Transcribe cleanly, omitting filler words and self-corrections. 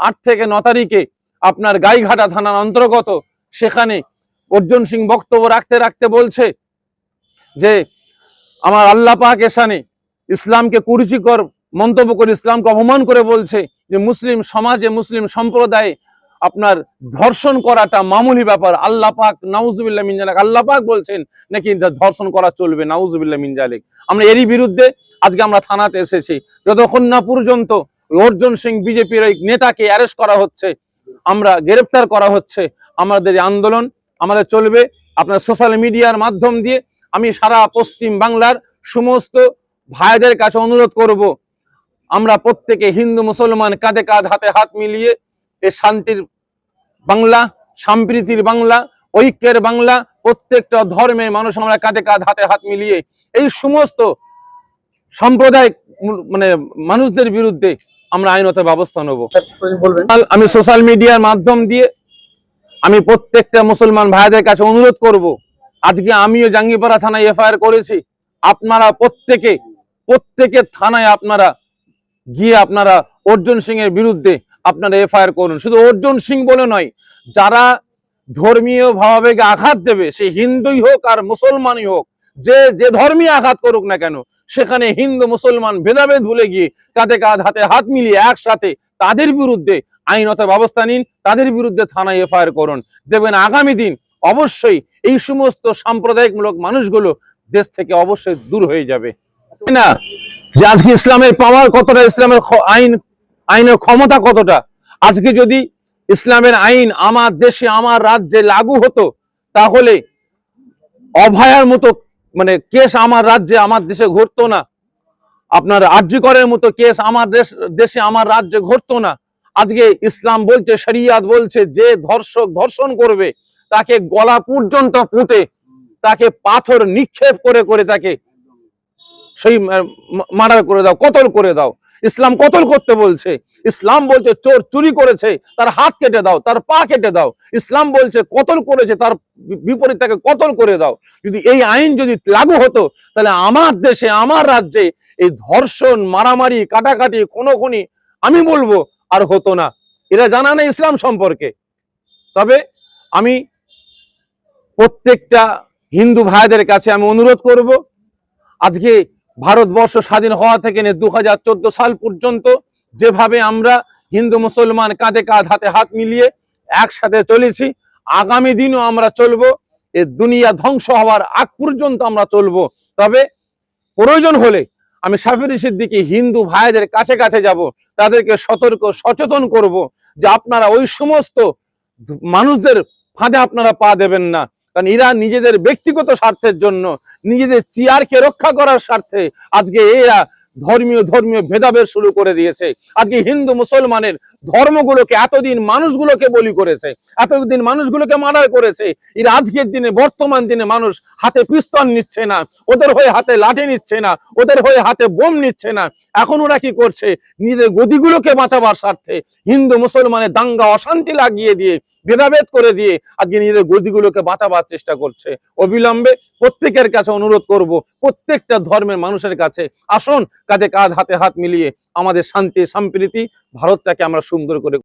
8 থেকে 9 তারিখে আপনার গাইঘাটা থানার অন্তর্গত, সেখানে অর্জুন সিং বক্তব্য রাখতে রাখতে বলছে যে আমার আল্লাহ পাক এসানে ইসলামকে কুরুচিকর মন্তব্য করে, ইসলামকে অপমান করে বলছে যে মুসলিম সমাজে, মুসলিম সম্প্রদায়ে আপনার ধর্ষণ করাটা মামুলি ব্যাপার। আল্লাহ পাক নাউজুবিল্লাহ মিন জালিক, আল্লাহ পাক বলছেন নাকি ধর্ষণ করা চলবে, নাউজুবিল্লাহ মিন জালিক। আমরা এরই বিরুদ্ধে আজকে আমরা থানাতে এসেছি। যতক্ষণ না পর্যন্ত অর্জুন সিং বিজেপির এই নেতাকে অ্যারেস্ট করা হচ্ছে, আমরা গ্রেফতার করা হচ্ছে, আমাদের আন্দোলন আমাদের চলবে। আপনার সোশ্যাল মিডিয়ার মাধ্যম দিয়ে আমি সারা পশ্চিম বাংলার সমস্ত ভাইদের কাছে অনুরোধ করব, আমরা প্রত্যেকে হিন্দু মুসলমান কাঁধে কাঁধ হাতে হাত মিলিয়ে এই শান্তির বাংলা, সম্প্রীতির বাংলা, ঐক্যের বাংলা, প্রত্যেকটা ধর্মের মানুষ আমরা কাঁধে কাঁধ হাতে হাত মিলিয়ে এই সমস্ত সাম্প্রদায়িক মানুষদের বিরুদ্ধে আমরা আইনত ব্যবস্থা নেব। আমি সোশ্যাল মিডিয়ার মাধ্যম দিয়ে আমি প্রত্যেকটা মুসলমান ভাইদের কাছে অনুরোধ করব, আজকে আমিও জাঙ্গিপাড়া থানায় এফআইআর করেছি। আপনারা প্রত্যেকের থানায় আপনারা গিয়ে আপনারা অর্জুন সিং এর বিরুদ্ধে আপনারা এফআইআর করুন। শুধু অর্জুন সিং বলে নয়, যারা ধর্মীয় ভাবাবেগে আঘাত দেবে, সে হিন্দুই হোক আর মুসলমানই হোক, যে ধর্মীয় আঘাত করুক না কেন, সেখানে হিন্দু মুসলমান ভেদাভেদ ভুলে গিয়ে কাঁধে কাঁধ হাতে হাত মিলিয়ে একসাথে তাদের বিরুদ্ধে আইনত ব্যবস্থা নিন, তাদের বিরুদ্ধে থানায় এফআইআর করুন। দেখবেন আগামী দিন অবশ্যই এই সমস্ত সাম্প্রদায়িকমূলক মানুষগুলো দেশ থেকে অবশ্যই দূর হয়ে যাবে। না যে আজকে ইসলামের পাওয়ার কতটা, ইসলামের আইনের ক্ষমতা কতটা। আজকে যদি ইসলামের আইন আমার দেশে, আমার রাজ্যে লাগু হতো, তাহলে অভয়ার মতো কেস আমার রাজ্যে, আমার দেশে ঘটতো না। আপনার আরজিকরের মতো কেস আমার দেশে, আমার রাজ্যে ঘটতো না। আজকে ইসলাম বলছে, শরিয়াত বলছে, যে ধর্ষণ করবে তাকে গলা পর্যন্ত পুঁতে তাকে পাথর নিক্ষেপ করে করে তাকে সেই মার্ডার করে দাও, কতল করে দাও। ইসলাম কতল করতে বলছে। ইসলাম বলছে চোর চুরি করেছে তার হাত কেটে দাও, তার পা কেটে দাও। ইসলাম বলছে কতল করেছে তার বিপরীত তাকে কতল করে দাও। যদি এই আইন যদি লাগু হতো, তাহলে আমার দেশে, আমার রাজ্যে এই ধর্ষণ, মারামারি, কাটাকাটি, খুনোখুনি আমি বলবো আর হতো না। এরা জানা নেই ইসলাম সম্পর্কে। তবে আমি প্রত্যেকটা হিন্দু ভাইদের কাছে আমি অনুরোধ করব, আজকে ভারতবর্ষ স্বাধীন হওয়া থেকে 2014 সাল পর্যন্ত যেভাবে আমরা হিন্দু মুসলমান কাঁধে কাঁধ হাতে হাত মিলিয়ে একসাথে চলেছি, আগামী দিনও আমরা চলবো। এই দুনিয়া ধ্বংস হওয়ার আগ পর্যন্ত আমরা চলবো। তবে প্রয়োজন হলে আমি শাফিঈ সিদ্দিকী হিন্দু ভাইদের কাছে কাছে যাব, তাদেরকে সতর্ক সচেতন করব যে আপনারা ওই সমস্ত মানুষদের ফাঁদে আপনারা পা দেবেন না। কারণ এরা নিজেদের ব্যক্তিগত স্বার্থের জন্য, নিজেদের চেয়ারকে রক্ষা করার স্বার্থে আজকে এরা ধর্মীয় ভেদাভেদ শুরু করে দিয়েছে। আজকে হিন্দু মুসলমানের ধর্মগুলোকে, এতদিন মানুষগুলোকে বলি করেছে, এতদিন মানুষগুলোকে মার্ডার করেছে। এরা আজকের দিনে, বর্তমান দিনে মানুষ হাতে পিস্তল নিচ্ছে না, ওদের হয়ে হাতে লাঠি নিচ্ছে না, ওদের হয়ে হাতে বোম নিচ্ছে না। এখন ওরা কি করছে, নিজেদের গদিগুলোকে বাঁচাবার স্বার্থে হিন্দু মুসলমানের দাঙ্গা অশান্তি লাগিয়ে দিয়ে, ভেদাভেদ করে দিয়ে আজকে নিজেদের গদিগুলোকে বাঁচাবার চেষ্টা করছে। অবিলম্বে প্রত্যেকের কাছে অনুরোধ করব, প্রত্যেকটা ধর্মের মানুষের কাছে, আসুন কাঁধে কাঁধ হাতে হাত মিলিয়ে আমাদের শান্তি সম্প্রীতি ভারতটাকে আমরা সুন্দর করে